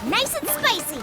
Nice and spicy!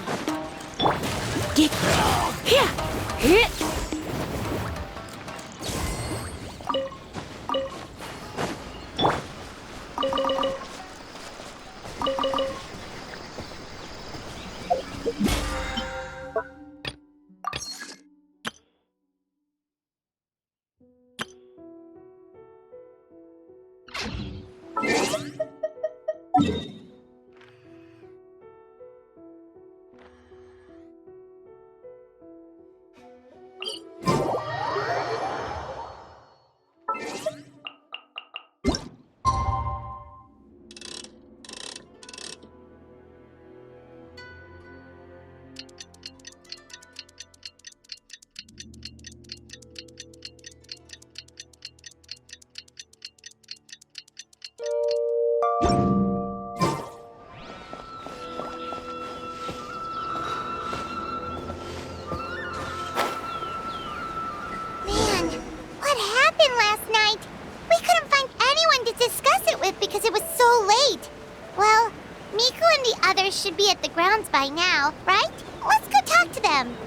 Should be at the grounds by now, right? Let's go talk to them.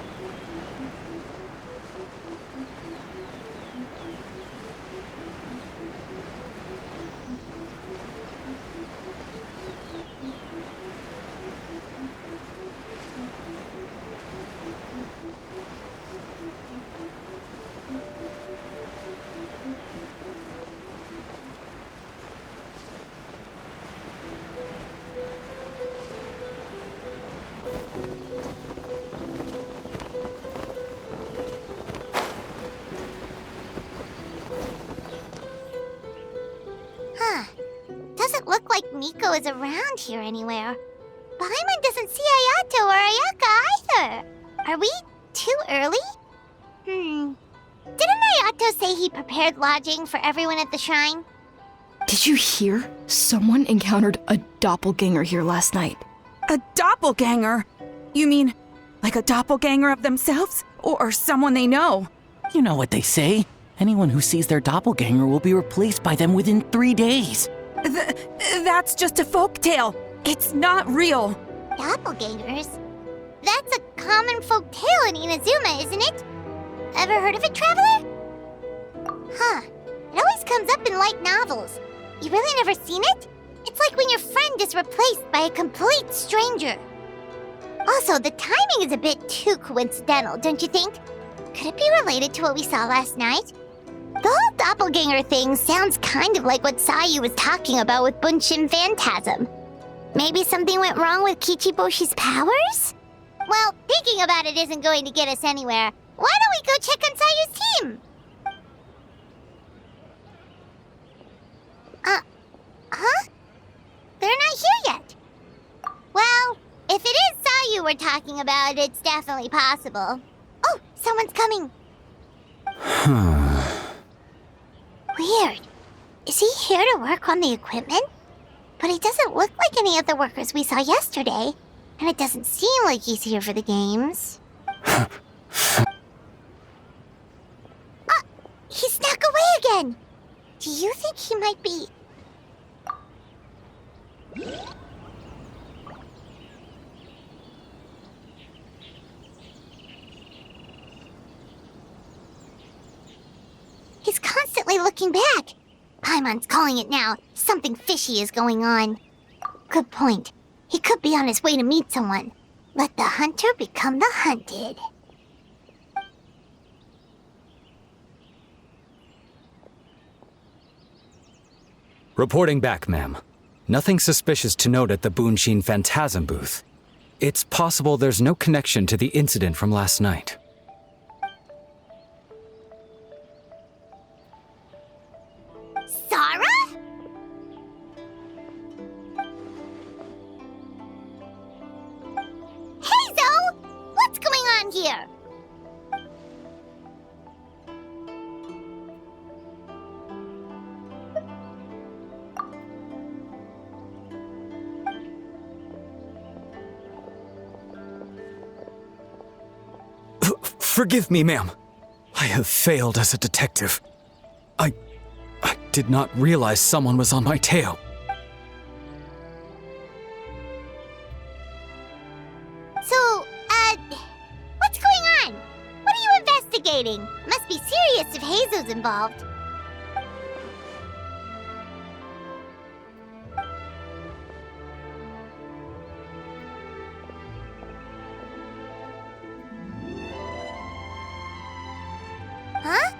Doesn't look like Miko is around here anywhere. Paimon doesn't see Ayato or Ayaka either. Are we too early? Didn't Ayato say he prepared lodging for everyone at the shrine? Did you hear? Someone encountered a doppelganger here last night. A doppelganger? You mean like a doppelganger of themselves? Or someone they know? You know what they say. Anyone who sees their doppelganger will be replaced by them within 3 days. That's just a folktale. It's not real. Doppelgangers? That's a common folk tale in Inazuma, isn't it? Ever heard of it, Traveler? Huh. It always comes up in light novels. You really never seen it? It's like when your friend is replaced by a complete stranger. Also, the timing is a bit too coincidental, don't you think? Could it be related to what we saw last night? The whole doppelganger thing sounds kind of like what Sayu was talking about with Bunshin Phantasm. Maybe something went wrong with Kichiboshi's powers? Well, thinking about it isn't going to get us anywhere. Why don't we go check on Sayu's team? Huh? They're not here yet. Well, if it is Sayu we're talking about, it's definitely possible. Oh, someone's coming. Weird. Is he here to work on the equipment? But he doesn't look like any of the workers we saw yesterday. And it doesn't seem like he's here for the games. He snuck away again! Do you think he might be... He's constantly looking back. Paimon's calling it now. Something fishy is going on. Good point. He could be on his way to meet someone. Let the hunter become the hunted. Reporting back, ma'am. Nothing suspicious to note at the Bunshin Phantasm booth. It's possible there's no connection to the incident from last night. Sarah? here. Forgive me, ma'am. I have failed as a detective. I did not realize someone was on my tail. So, what's going on? What are you investigating? Must be serious if Hazo's involved. Huh?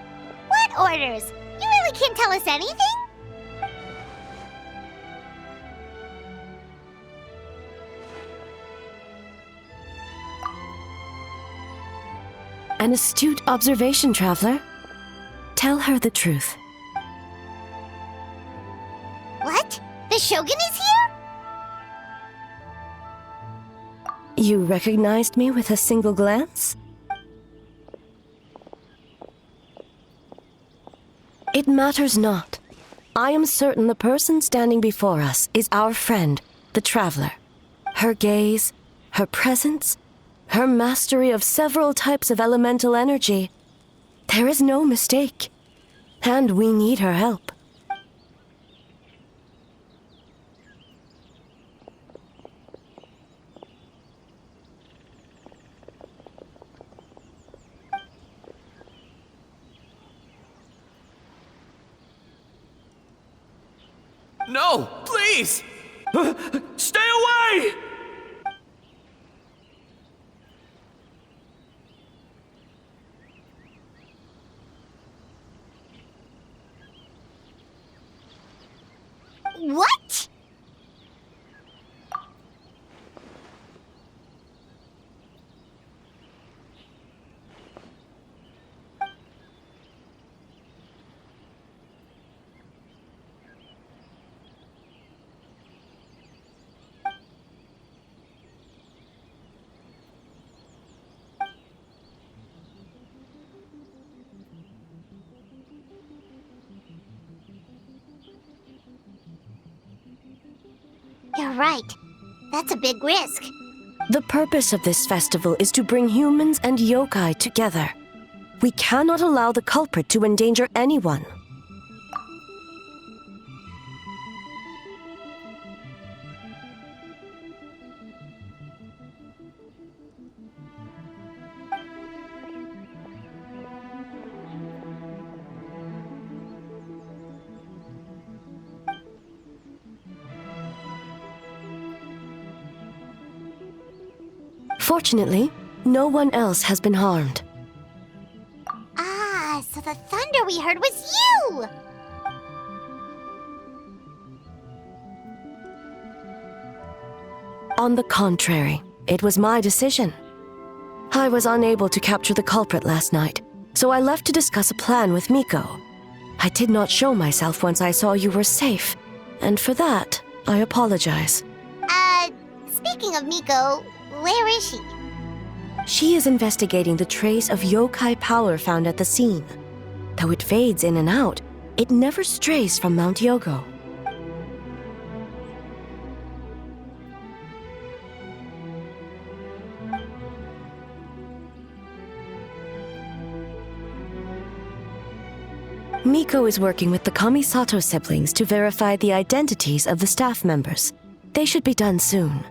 What orders? You really can't tell us anything? An astute observation, traveler. Tell her the truth. What? The Shogun is here? You recognized me with a single glance? It matters not. I am certain the person standing before us is our friend, the traveler. Her gaze, her presence, her mastery of several types of elemental energy. There is no mistake. And we need her help. No, please! Stay away! What? You're right. That's a big risk. The purpose of this festival is to bring humans and yokai together. We cannot allow the culprit to endanger anyone. Fortunately, no one else has been harmed. Ah, so the thunder we heard was you! On the contrary, it was my decision. I was unable to capture the culprit last night, so I left to discuss a plan with Miko. I did not show myself once I saw you were safe, and for that, I apologize. Speaking of Miko, where is she? She is investigating the trace of yokai power found at the scene. Though it fades in and out, it never strays from Mount Yogo. Miko is working with the Kamisato siblings to verify the identities of the staff members. They should be done soon.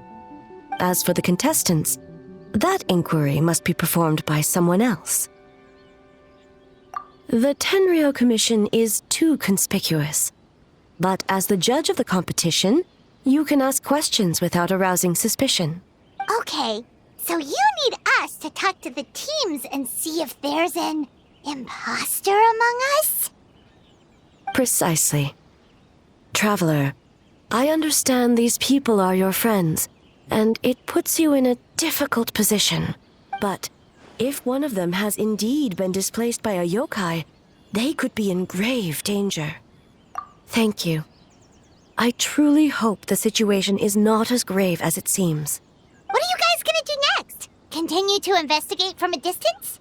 As for the contestants, that inquiry must be performed by someone else. The Tenryo Commission is too conspicuous. But as the judge of the competition, you can ask questions without arousing suspicion. Okay, so you need us to talk to the teams and see if there's an imposter among us? Precisely. Traveler, I understand these people are your friends, and it puts you in a difficult position. But if one of them has indeed been displaced by a yokai, they could be in grave danger. Thank you. I truly hope the situation is not as grave as it seems. What are you guys gonna do next? Continue to investigate from a distance?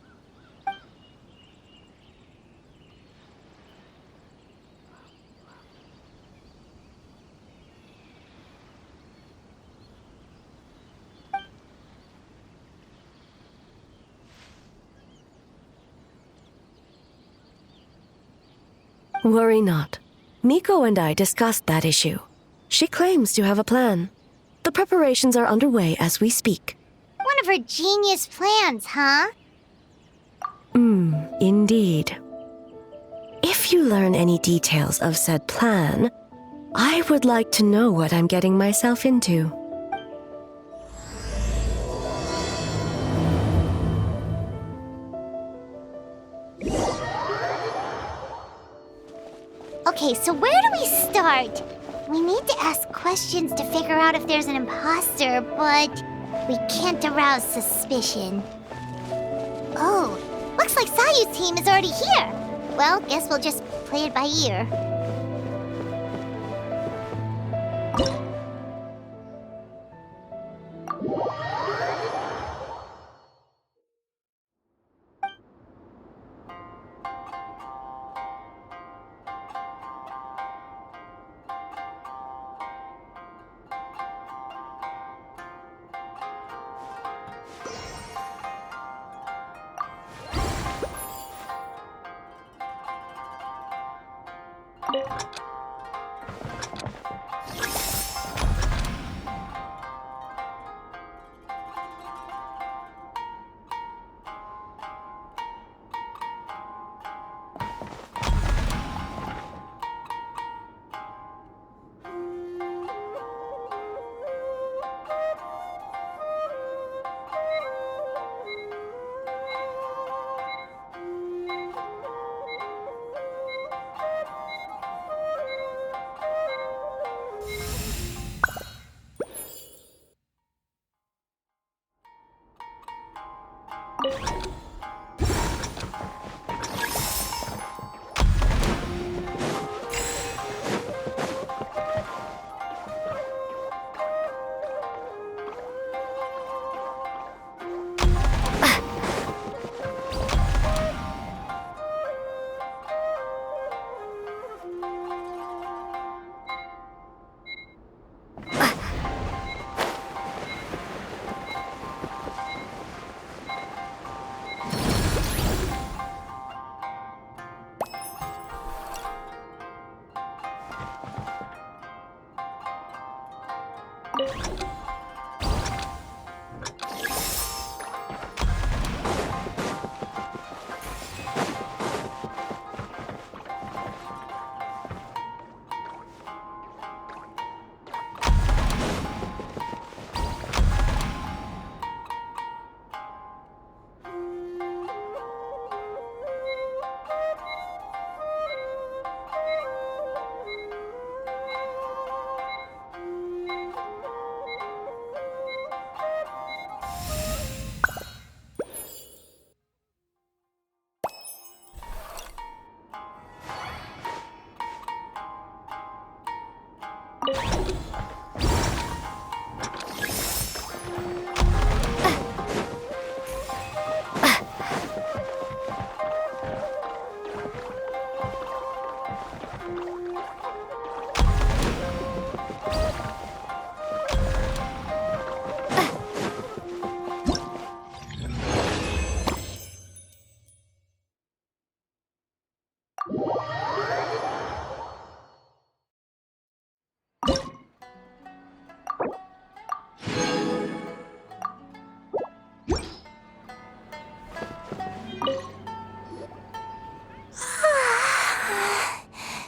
Worry not. Miko and I discussed that issue. She claims to have a plan. The preparations are underway as we speak. One of her genius plans, huh? Indeed. If you learn any details of said plan, I would like to know what I'm getting myself into. Okay, so where do we start? We need to ask questions to figure out if there's an imposter, but we can't arouse suspicion. Oh, looks like Sayu's team is already here. Well, guess we'll just play it by ear.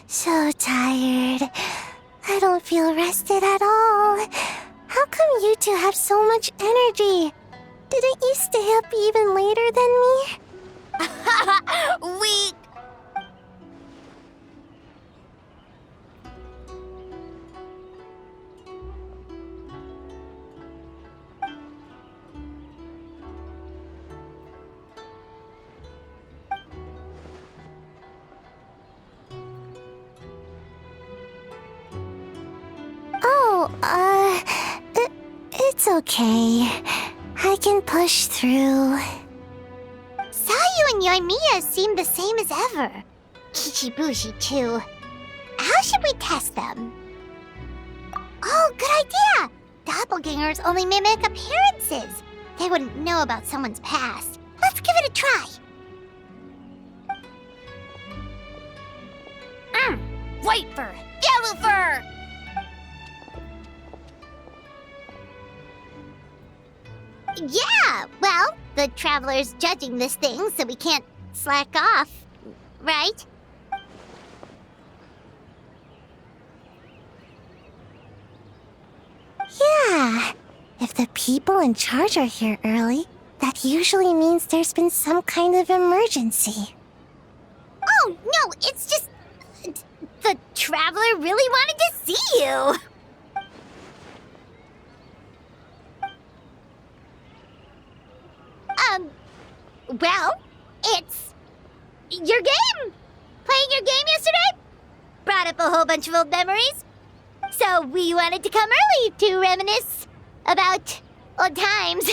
So tired. I don't feel rested at all. How come you two have so much energy? Didn't you stay up even later than me? Weak! Oh, it's okay. I can push through. Sayu and Yoimiya seem the same as ever. Kichibushi, too. How should we test them? Oh, good idea! Doppelgangers only mimic appearances. They wouldn't know about someone's past. Let's give it a try. White fur! Yellow fur! Yeah, well, the Traveler's judging this thing, so we can't slack off, right? Yeah, if the people in charge are here early, that usually means there's been some kind of emergency. Oh, no, it's just... the Traveler really wanted to see you! Well, it's... your game! Playing your game yesterday? Brought up a whole bunch of old memories. So we wanted to come early to reminisce about old times.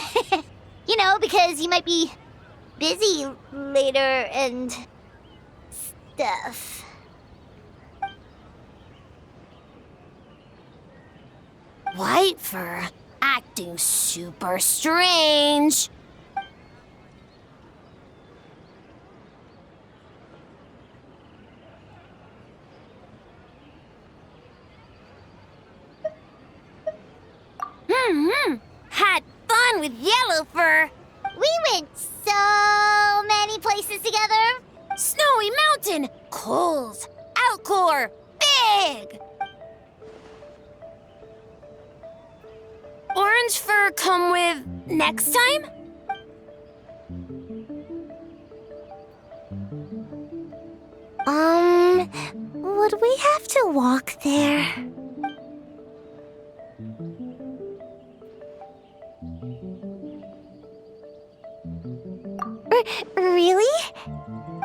You know, because you might be busy later and... stuff. White fur acting super strange. Had fun with yellow fur. We went so many places together. Snowy Mountain, Coles, Alcor, Big. Orange fur come with next time? Would we have to walk there? Really?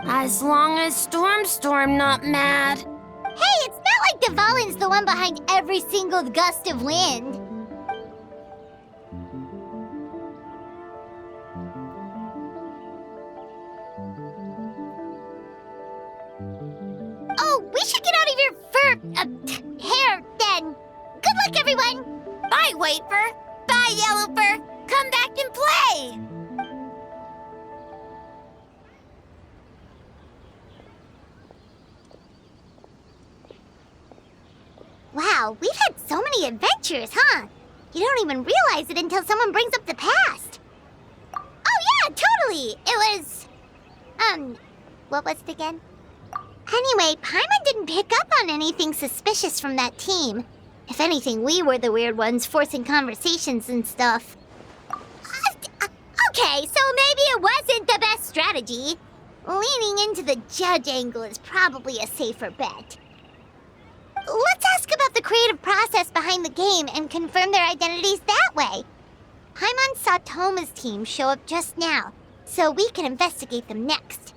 As long as Storm not mad. Hey, it's not like Dvalin's the one behind every single gust of wind. Oh, we should get out of your hair then. Good luck, everyone. Bye, White Fur. Bye, Yellow Fur. Come back and play. Wow, we've had so many adventures, huh? You don't even realize it until someone brings up the past. Oh yeah, totally! It was... what was it again? Anyway, Paimon didn't pick up on anything suspicious from that team. If anything, we were the weird ones forcing conversations and stuff. Okay, so maybe it wasn't the best strategy. Leaning into the judge angle is probably a safer bet. Let's ask about the creative process behind the game and confirm their identities that way. Paimon saw Toma's team show up just now, so we can investigate them next.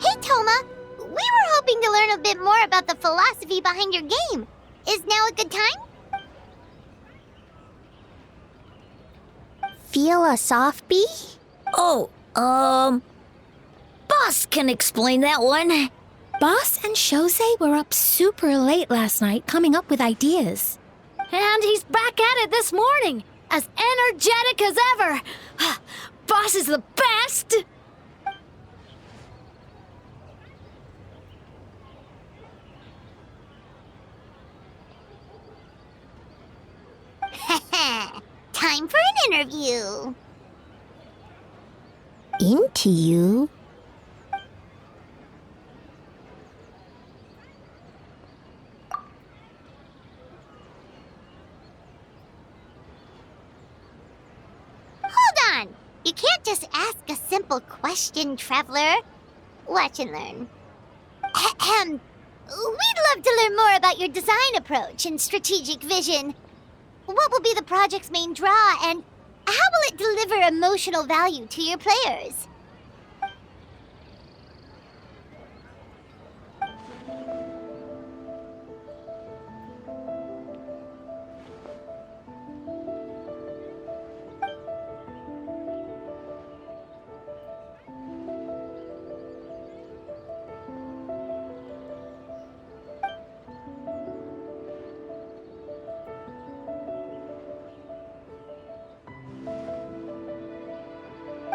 Hey, Toma! We were hoping to learn a bit more about the philosophy behind your game. Is now a good time? Philosophy? Oh, Boss can explain that one. Boss and Shosei were up super late last night coming up with ideas. And he's back at it this morning, as energetic as ever. Boss is the best! Time for an interview. Into you? Hold on! You can't just ask a simple question, Traveler. Watch and learn. Ahem. We'd love to learn more about your design approach and strategic vision. What will be the project's main draw, and how will it deliver emotional value to your players?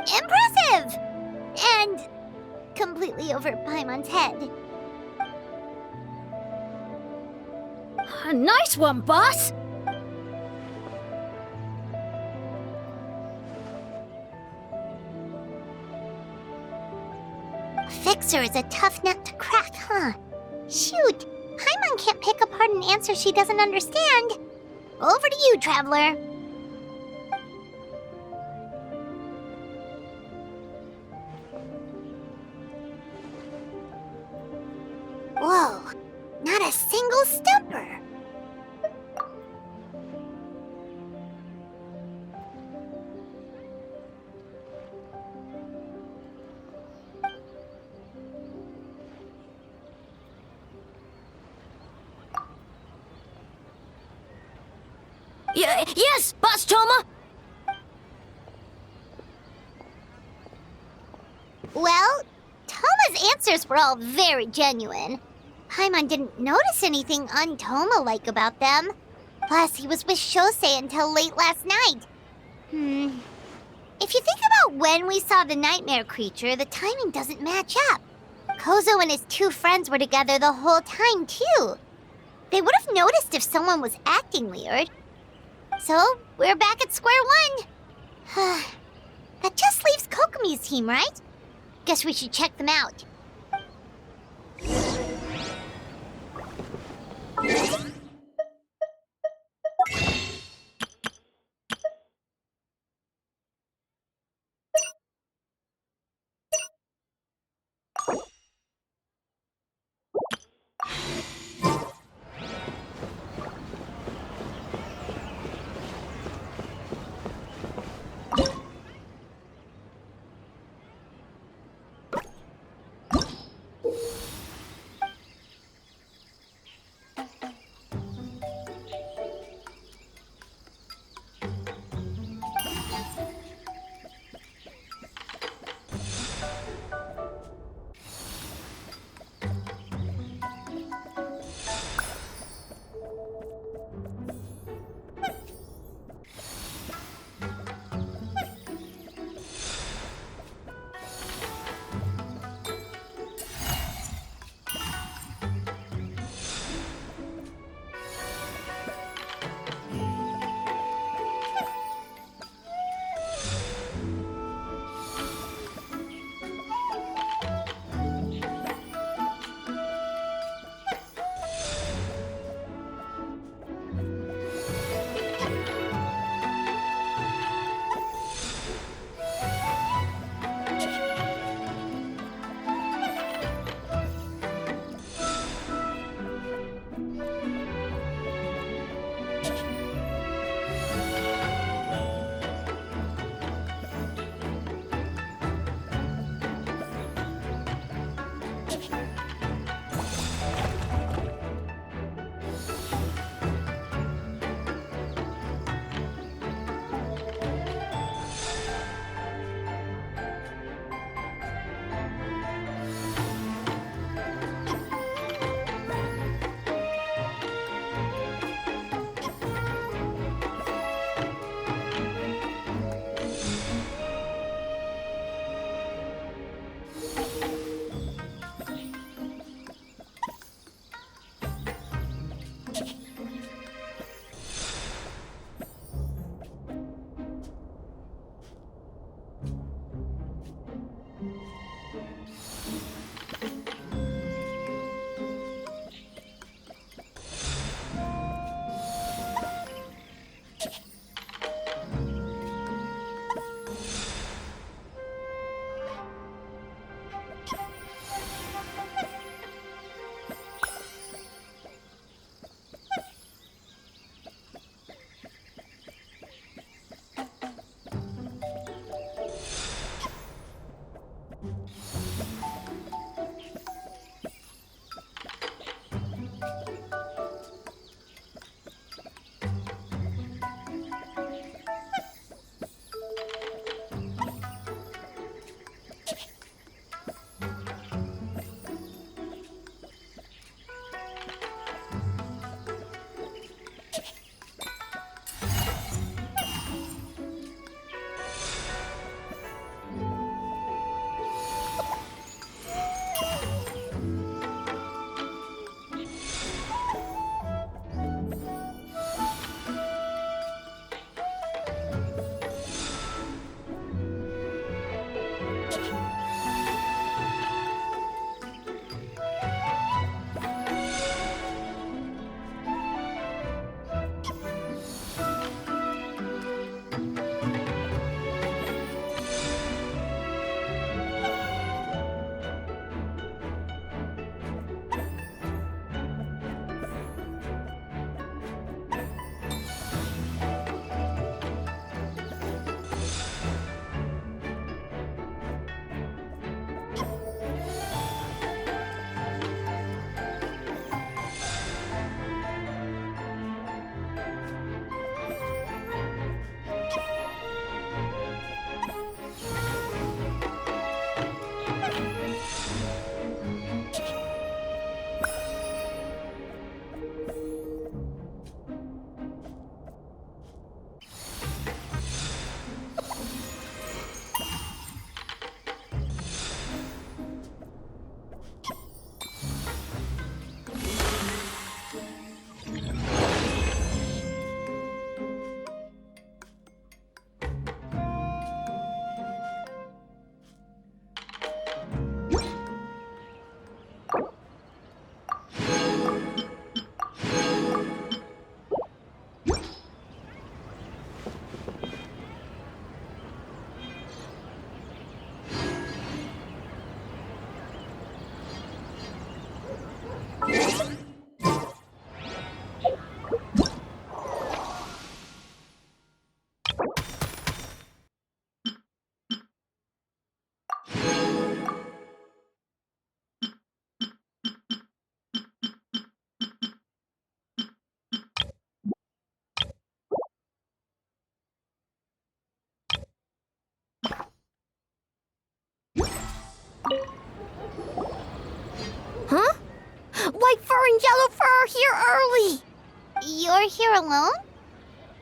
Impressive! And completely over Paimon's head. Nice one, Boss! Fixer is a tough nut to crack, huh? Shoot! Paimon can't pick apart an answer she doesn't understand. Over to you, Traveler. Whoa, not a single stumper. Yes, Boss Toma! Well, Toma's answers were all very genuine. Paimon didn't notice anything un-Toma-like about them. Plus, he was with Shosei until late last night. If you think about when we saw the nightmare creature, the timing doesn't match up. Kozo and his two friends were together the whole time, too. They would have noticed if someone was acting weird. So, we're back at square one. That just leaves Kokomi's team, right? Guess we should check them out. orange yellow fur here early. You're here alone?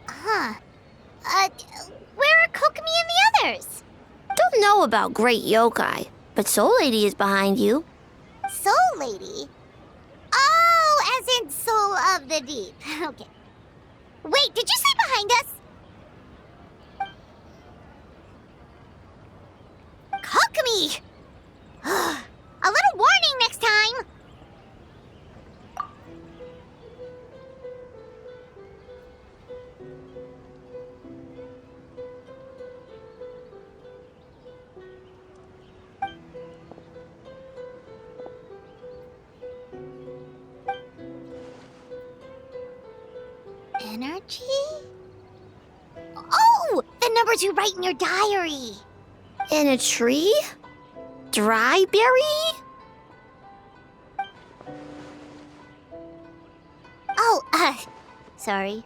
Huh. Where are Kokomi and the others? Don't know about Great Yokai, but Soul Lady is behind you. Soul Lady? Oh, as in Soul of the Deep. Okay. Wait, did you say behind us? Kokomi! A little warning next time! Energy? Oh! The numbers you write in your diary! In a tree? Dry berry? Oh, sorry.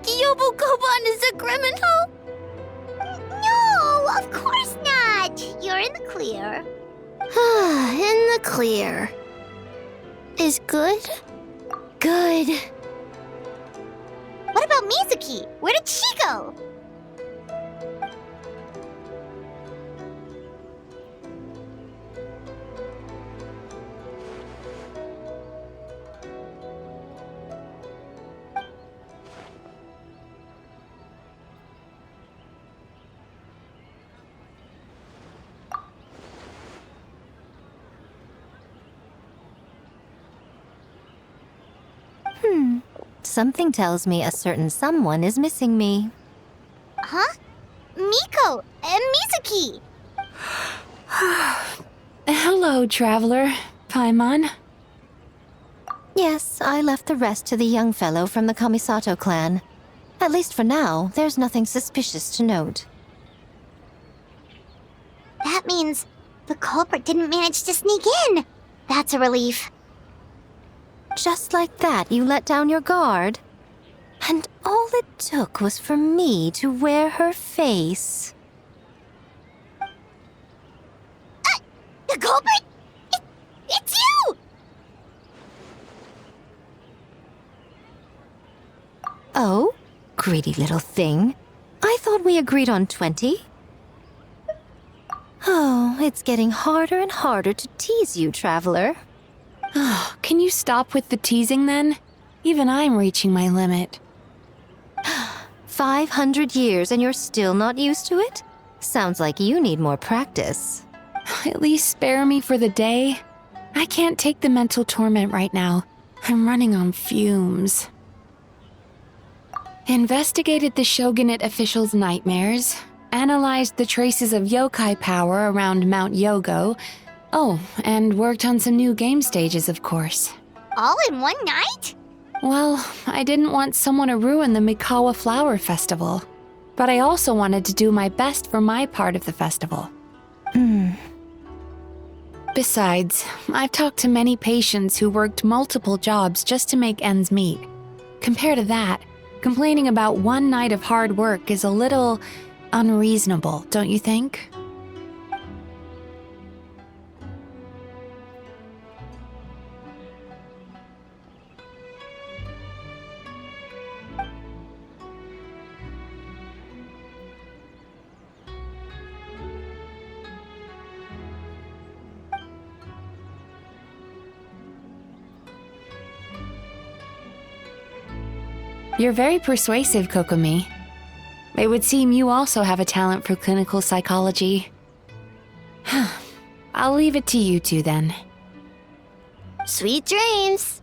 Yobo Koban is a criminal? No, of course not! You're in the clear. In the clear. Is good? Good. What about Mizuki? Where did she go? Something tells me a certain someone is missing me. Huh? Miko and Mizuki! Hello, traveler. Paimon. Yes, I left the rest to the young fellow from the Kamisato clan. At least for now, there's nothing suspicious to note. That means the culprit didn't manage to sneak in. That's a relief. Just like that, you let down your guard? And all it took was for me to wear her face. The culprit? It's you! Oh? Greedy little thing. I thought we agreed on 20. Oh, it's getting harder and harder to tease you, traveler. Oh, can you stop with the teasing then? Even I'm reaching my limit. 500 years and you're still not used to it? Sounds like you need more practice. At least spare me for the day. I can't take the mental torment right now. I'm running on fumes. Investigated the Shogunate officials' nightmares, analyzed the traces of yokai power around Mount Yogo. Oh, and worked on some new game stages, of course. All in one night? Well, I didn't want someone to ruin the Mikawa Flower Festival. But I also wanted to do my best for my part of the festival. Besides, I've talked to many patients who worked multiple jobs just to make ends meet. Compared to that, complaining about one night of hard work is a little unreasonable, don't you think? You're very persuasive, Kokomi. It would seem you also have a talent for clinical psychology. I'll leave it to you two then. Sweet dreams.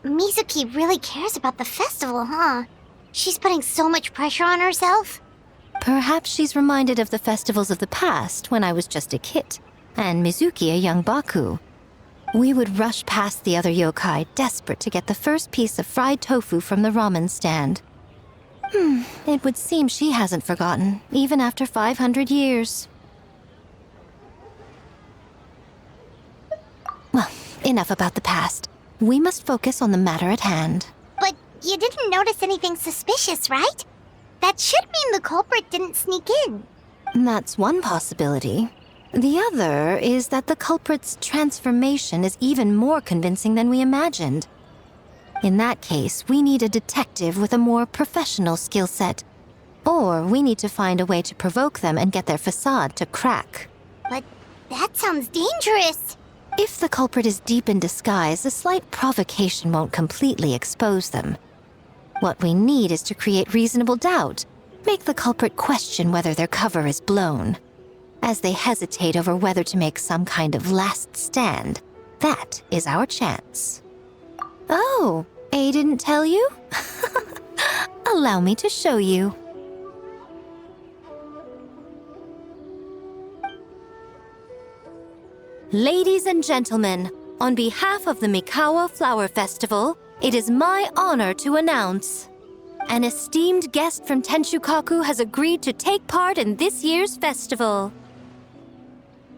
Mizuki really cares about the festival, huh? She's putting so much pressure on herself. Perhaps she's reminded of the festivals of the past when I was just a kid, and Mizuki a young Baku. We would rush past the other yokai, desperate to get the first piece of fried tofu from the ramen stand. It would seem she hasn't forgotten, even after 500 years. Well, enough about the past. We must focus on the matter at hand. But you didn't notice anything suspicious, right? That should mean the culprit didn't sneak in. That's one possibility. The other is that the culprit's transformation is even more convincing than we imagined. In that case, we need a detective with a more professional skill set. Or we need to find a way to provoke them and get their facade to crack. But that sounds dangerous. If the culprit is deep in disguise, a slight provocation won't completely expose them. What we need is to create reasonable doubt. Make the culprit question whether their cover is blown. As they hesitate over whether to make some kind of last stand, that is our chance. Oh, A didn't tell you? Allow me to show you. Ladies and gentlemen, on behalf of the Mikawa Flower Festival, it is my honor to announce an esteemed guest from Tenshukaku has agreed to take part in this year's festival.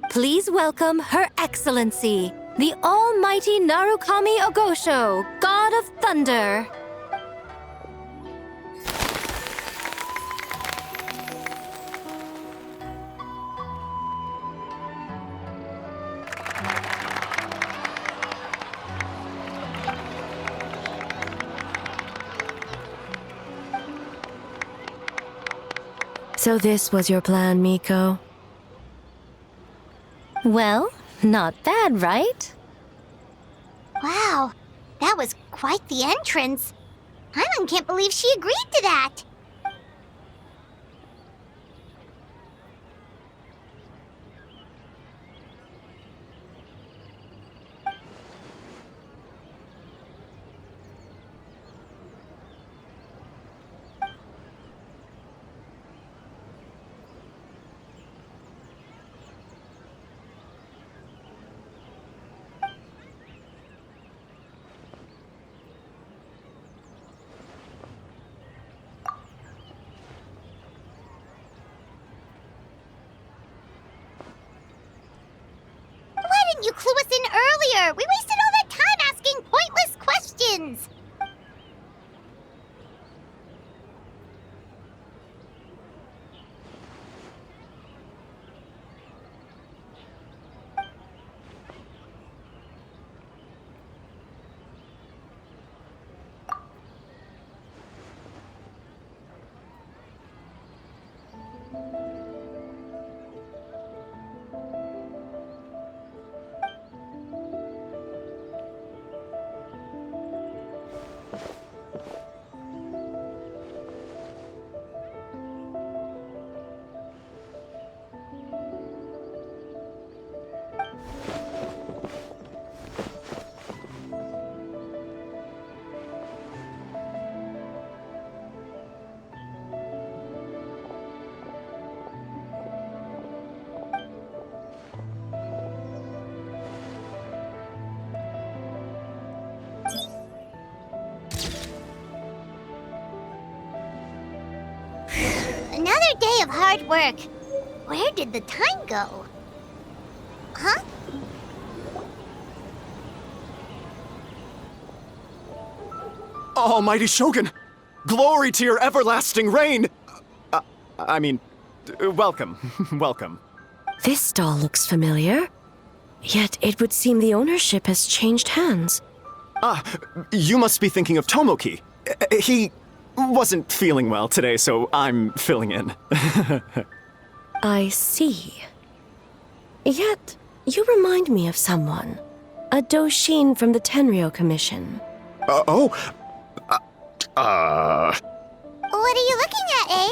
Please welcome Her Excellency, the Almighty Narukami Ogosho, God of Thunder. So this was your plan, Miko? Well, not bad, right? Wow, that was quite the entrance. Hyman can't believe she agreed to that. Why didn't you clue us in earlier? We wasted all that time asking pointless questions. Another day of hard work. Where did the time go? Huh? Almighty Shogun! Glory to your everlasting reign! Welcome. Welcome. This stall looks familiar. Yet it would seem the ownership has changed hands. You must be thinking of Tomoki. He wasn't feeling well today, so I'm filling in. I see. Yet, you remind me of someone. A Doshin from the Tenryo Commission. What are you looking at, eh?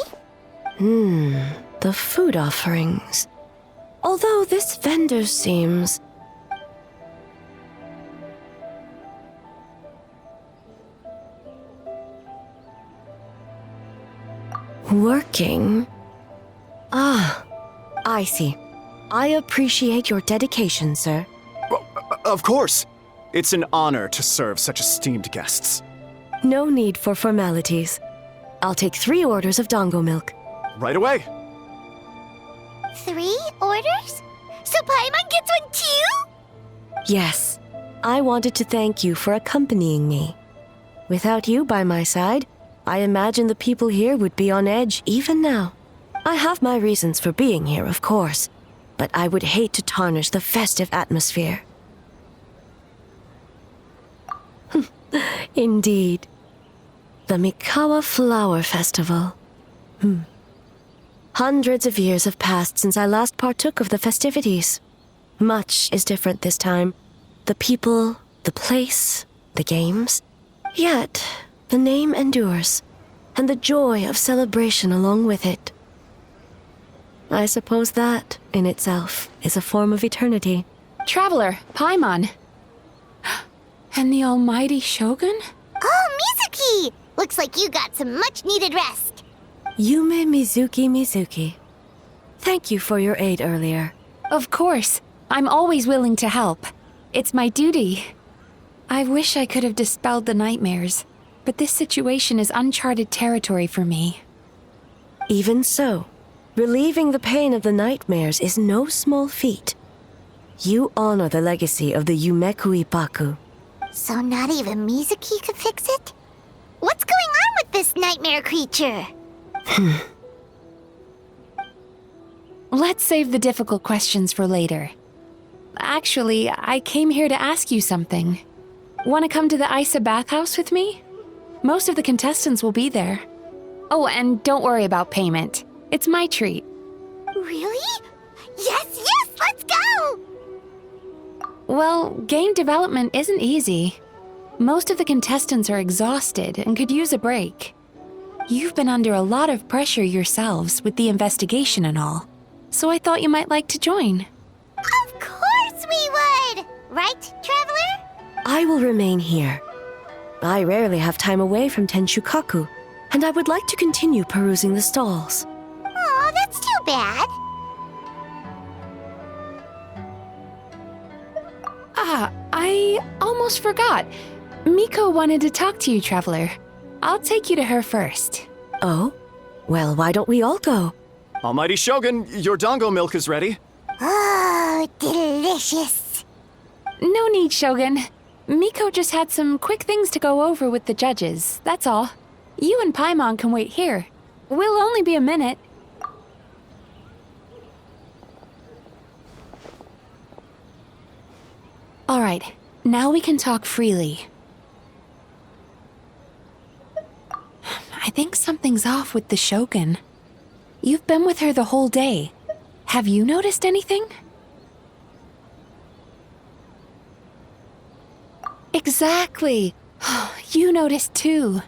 The food offerings. Although this vendor seems... working? I see. I appreciate your dedication, sir. Of course. It's an honor to serve such esteemed guests. No need for formalities. I'll take 3 orders of dango milk. Right away. 3 orders? So Paimon gets one too? Yes, I wanted to thank you for accompanying me. Without you by my side, I imagine the people here would be on edge even now. I have my reasons for being here, of course, but I would hate to tarnish the festive atmosphere. Indeed. The Mikawa Flower Festival. Hundreds of years have passed since I last partook of the festivities. Much is different this time. The people, the place, the games. Yet, the name endures, and the joy of celebration along with it. I suppose that, in itself, is a form of eternity. Traveler, Paimon. And the almighty Shogun? Oh, Mizuki! Looks like you got some much-needed rest. Yume Mizuki. Thank you for your aid earlier. Of course. I'm always willing to help. It's my duty. I wish I could have dispelled the nightmares, but this situation is uncharted territory for me. Even so, relieving the pain of the nightmares is no small feat. You honor the legacy of the Yumeku Ippaku. So not even Mizuki could fix it? What's going on with this nightmare creature? Let's save the difficult questions for later. Actually, I came here to ask you something. Want to come to the Isa bathhouse with me? Most of the contestants will be there. Oh, and don't worry about payment. It's my treat. Really? Yes, let's go! Well, game development isn't easy. Most of the contestants are exhausted and could use a break. You've been under a lot of pressure yourselves with the investigation and all, so I thought you might like to join. Of course we would! Right, Traveler? I will remain here. I rarely have time away from Tenshukaku, and I would like to continue perusing the stalls. Aw, that's too bad. I almost forgot. Miko wanted to talk to you, Traveler. I'll take you to her first. Oh? Well, why don't we all go? Almighty Shogun, your dango milk is ready. Oh, delicious. No need, Shogun. Miko just had some quick things to go over with the judges, that's all. You and Paimon can wait here. We'll only be a minute. All right, now we can talk freely. I think something's off with the Shogun. You've been with her the whole day. Have you noticed anything? Exactly. You noticed too.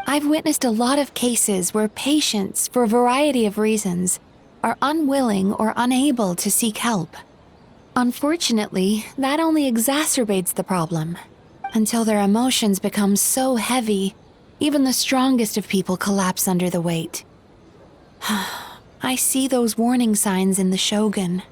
I've witnessed a lot of cases where patients, for a variety of reasons, are unwilling or unable to seek help. Unfortunately, that only exacerbates the problem. Until their emotions become so heavy, even the strongest of people collapse under the weight. I see those warning signs in the Shogun.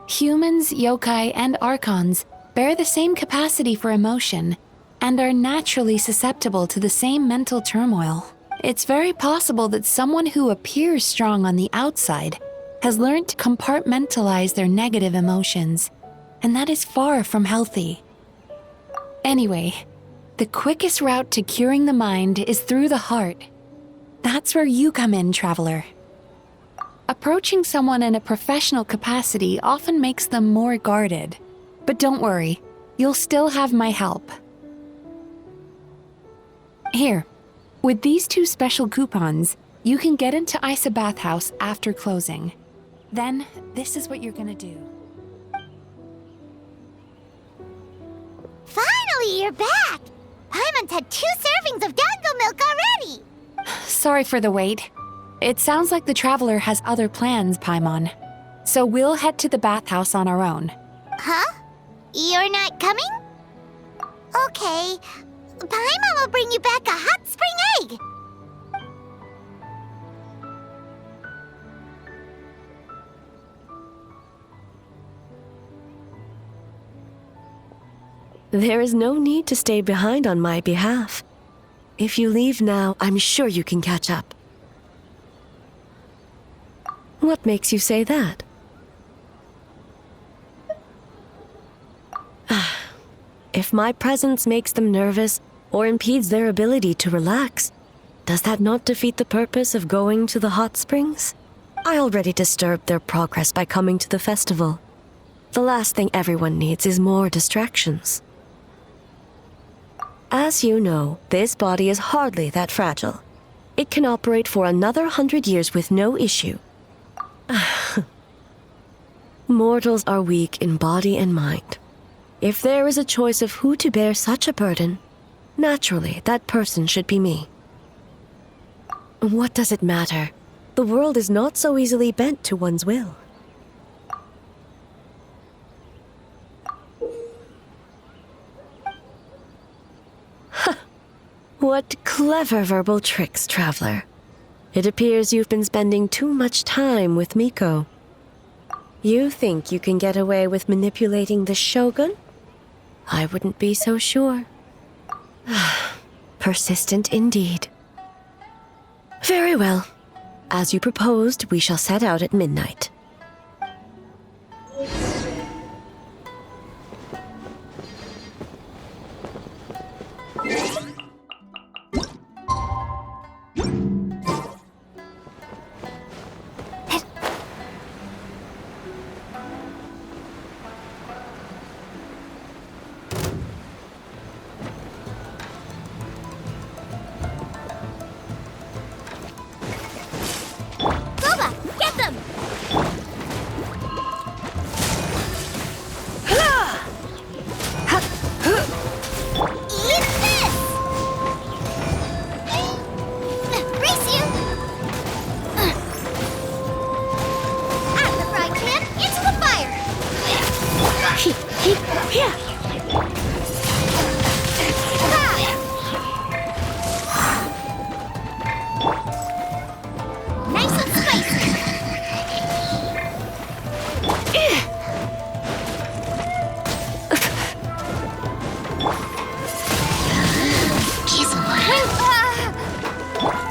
Humans, yokai, and archons bear the same capacity for emotion and are naturally susceptible to the same mental turmoil. It's very possible that someone who appears strong on the outside has learned to compartmentalize their negative emotions, and that is far from healthy. Anyway, the quickest route to curing the mind is through the heart. That's where you come in, Traveler. Approaching someone in a professional capacity often makes them more guarded. But don't worry, you'll still have my help. Here, with these 2 special coupons, you can get into Isa Bathhouse after closing. Then, this is what you're gonna do. Finally, you're back! Paimon's had 2 servings of dango milk already! Sorry for the wait. It sounds like the Traveler has other plans, Paimon. So we'll head to the bathhouse on our own. Huh? You're not coming? Okay. Paimon will bring you back a hot spring egg! There is no need to stay behind on my behalf. If you leave now, I'm sure you can catch up. What makes you say that? If my presence makes them nervous or impedes their ability to relax, does that not defeat the purpose of going to the hot springs? I already disturbed their progress by coming to the festival. The last thing everyone needs is more distractions. As you know, this body is hardly that fragile. It can operate for another 100 years with no issue. Mortals are weak in body and mind. If there is a choice of who to bear such a burden, naturally that person should be me. What does it matter? The world is not so easily bent to one's will. What clever verbal tricks, traveler. It appears you've been spending too much time with Miko. You think you can get away with manipulating the Shogun? I wouldn't be so sure. Persistent indeed. Very well. As you proposed, we shall set out at midnight.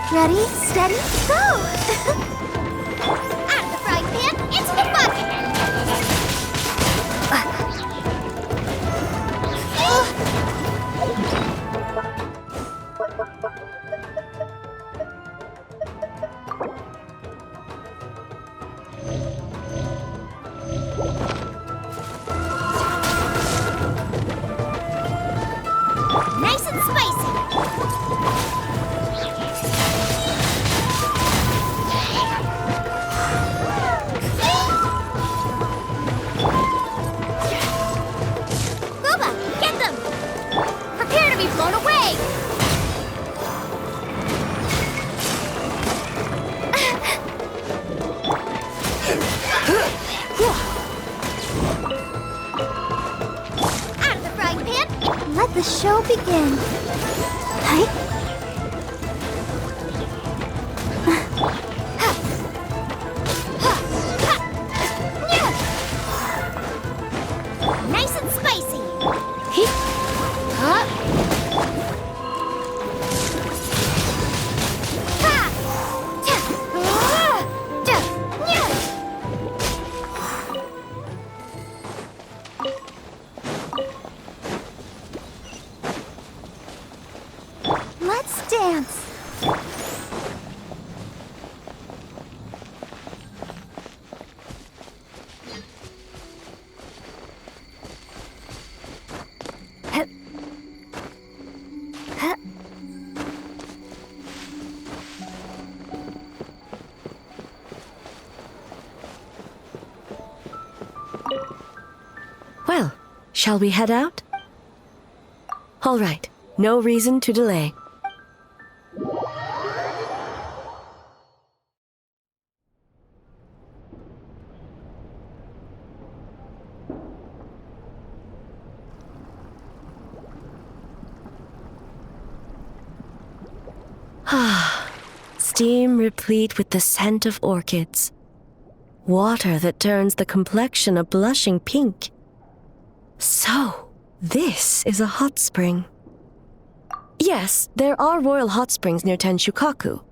Ready, steady, go! Out of the frying pan, into the bucket! Nice and spicy! Blown away! Out of the frying pan! Let the show begin! Hi! Nice and spicy! Let's dance. Well, shall we head out? All right, no reason to delay. Steam replete with the scent of orchids. Water that turns the complexion a blushing pink. So, This is a hot spring. Yes, there are royal hot springs near Tenshukaku,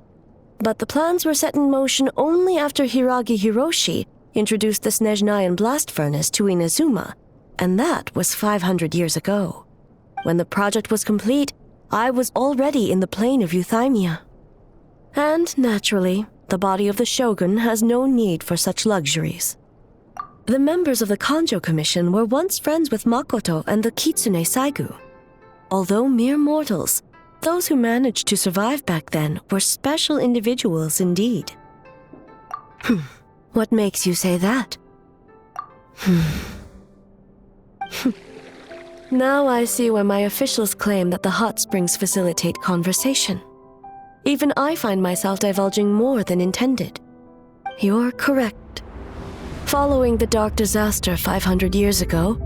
but the plans were set in motion only after Hiragi Hiroshi introduced the Snezhnayan blast furnace to Inazuma, and that was 500 years ago. When the project was complete, I was already in the plain of Euthymia. And naturally, the body of the Shogun has no need for such luxuries. The members of the Kanjo Commission were once friends with Makoto and the Kitsune Saigu. Although mere mortals, those who managed to survive back then were special individuals indeed. What makes you say that? Now I see why my officials claim that the hot springs facilitate conversation. Even I find myself divulging more than intended. You're correct. Following the dark disaster 500 years ago,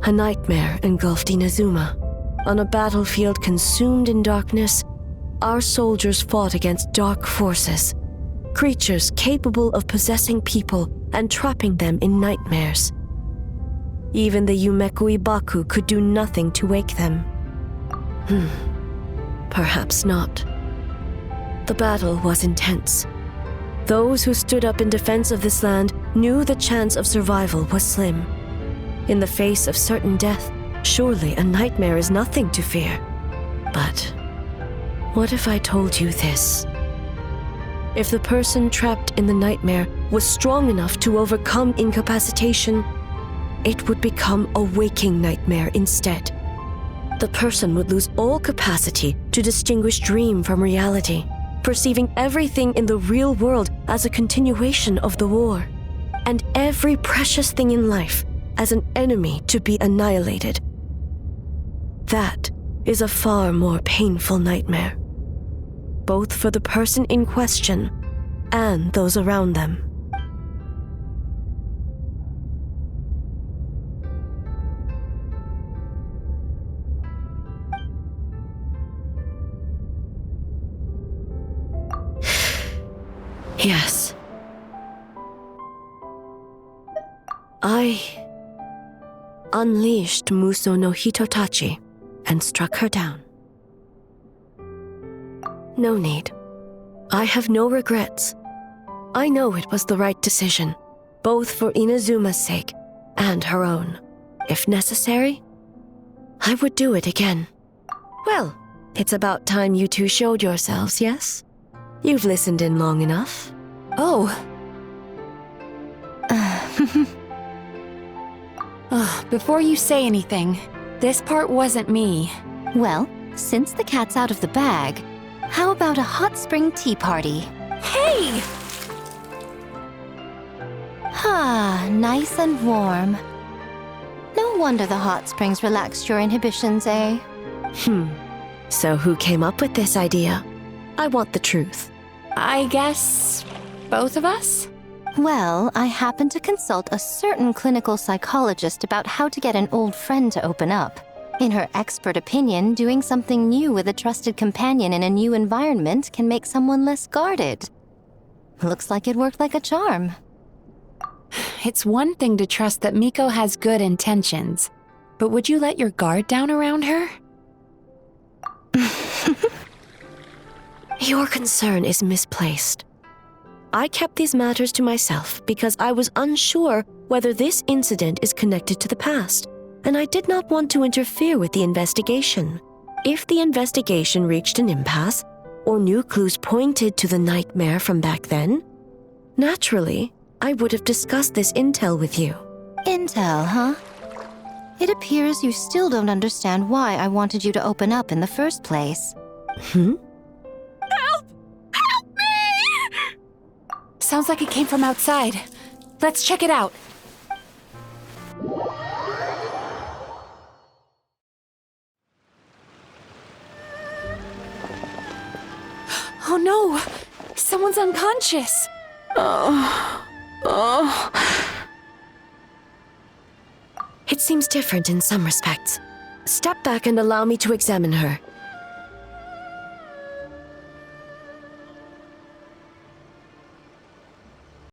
a nightmare engulfed Inazuma. On a battlefield consumed in darkness, our soldiers fought against dark forces, creatures capable of possessing people and trapping them in nightmares. Even the Yumeku Ibaku could do nothing to wake them. Perhaps not. The battle was intense. Those who stood up in defense of this land knew the chance of survival was slim. In the face of certain death, surely a nightmare is nothing to fear. But what if I told you this? If the person trapped in the nightmare was strong enough to overcome incapacitation, it would become a waking nightmare instead. The person would lose all capacity to distinguish dream from reality, perceiving everything in the real world as a continuation of the war, and every precious thing in life as an enemy to be annihilated. That is a far more painful nightmare, both for the person in question and those around them. Yes. I unleashed Muso no Hitotachi and struck her down. No need. I have no regrets. I know it was the right decision, both for Inazuma's sake and her own. If necessary, I would do it again. Well, it's about time you two showed yourselves, yes? You've listened in long enough. Oh. Before you say anything, this part wasn't me. Well, since the cat's out of the bag, how about a hot spring tea party? Hey! Ah, nice and warm. No wonder the hot springs relaxed your inhibitions, eh? So who came up with this idea? I want the truth. I guess both of us? Well, I happened to consult a certain clinical psychologist about how to get an old friend to open up. In her expert opinion, doing something new with a trusted companion in a new environment can make someone less guarded. Looks like it worked like a charm. It's one thing to trust that Miko has good intentions, but would you let your guard down around her? Your concern is misplaced. I kept these matters to myself because I was unsure whether this incident is connected to the past, and I did not want to interfere with the investigation. If the investigation reached an impasse, or new clues pointed to the nightmare from back then, naturally, I would have discussed this intel with you. Intel, huh? It appears you still don't understand why I wanted you to open up in the first place. Sounds like it came from outside. Let's check it out. Oh no! Someone's unconscious! It seems different in some respects. Step back and allow me to examine her.